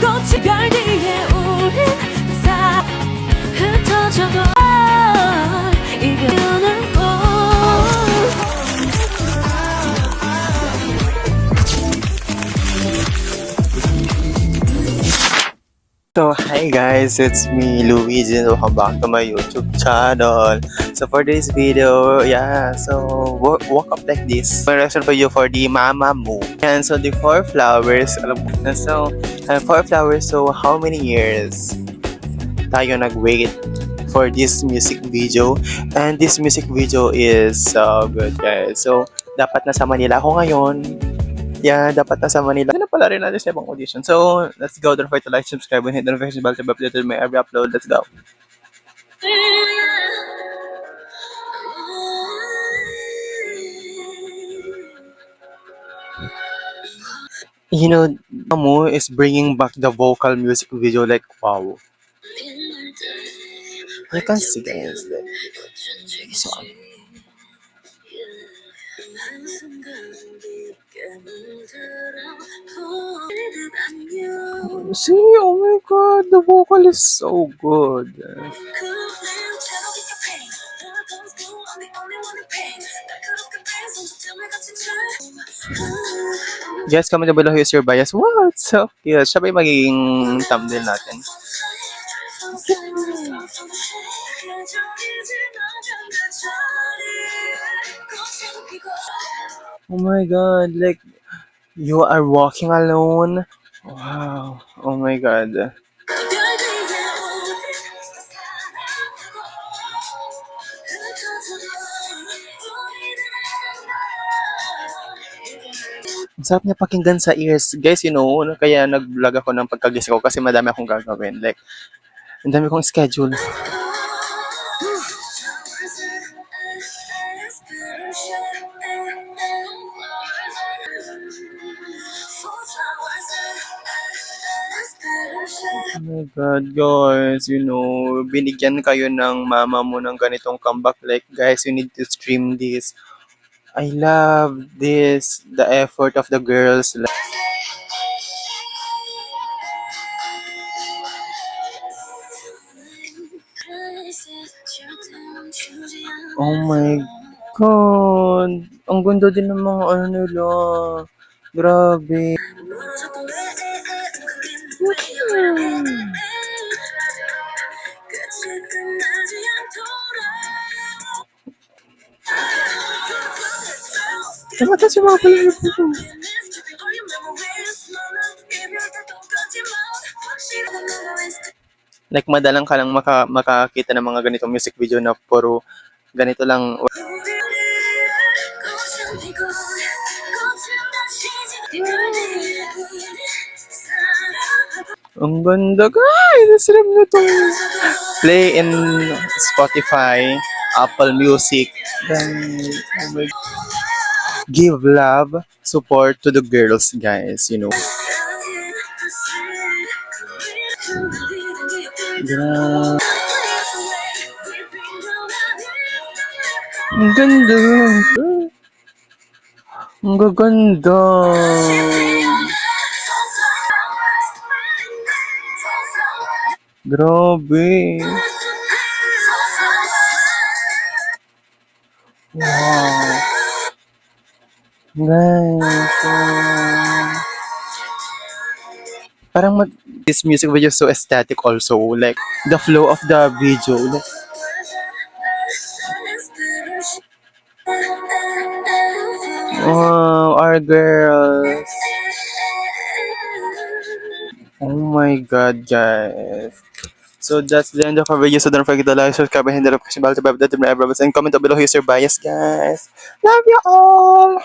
꽃이 별디에 우린 다 흩어져도 이별은 So hi guys, it's me Luigi and welcome back to my YouTube channel. So for this video, woke up like this. My reaction for you for the Mamamoo. And so the four flowers, alam mo na. So four flowers, so how many years tayo nag-wait for this music video? And this music video is so good guys. So dapat nasa Manila ako ngayon. Yeah, dapat nasa Manila. Ano pala rin natin sa ibang audition. So, let's go. Don't forget to like, subscribe, and hit the notification bell to be updated my every upload. Let's go. You know, Mamamoo is bringing back the vocal music video. Like, wow. You can see guys. So, see, oh my god, the vocal is so good. Guys, comment down below who is your bias. Wow, it's so cute. Siya ba yung magiging thumbnail natin? Oh my god, like, you are walking alone. Wow, oh my god. Ang sarap niya pakinggan sa ears. Guys, you know, kaya nag-vlog ako ng pagkagising ko kasi madami akong gagawin. Like, ang dami kong schedule. Oh my god, guys, you know, binigyan kayo ng Mamamoo ng ganitong comeback. Like, guys, you need to stream this. I love this, the effort of the girls. Oh my god, ang ganda din ng mga ano nila. Grabe. Mata si mga pala po. Like, madalang ka lang makakita ng mga ganitong music video na puro ganito lang. Ang ganda guys! Nasarap na to. Play in Spotify, Apple Music. Then, oh my God. Give love, support to the girls, guys, you know. Yeah. Ang ganda. Ang gaganda. Grabe. Wow. Guys. Parang this music video is so aesthetic also. Like, the flow of the video. Like, wow, our girls. Oh my god, guys. So that's the end of our video. So don't forget to like, subscribe, and hit the notification bell to be updated on every and comment down below who's your bias, guys. Love you all.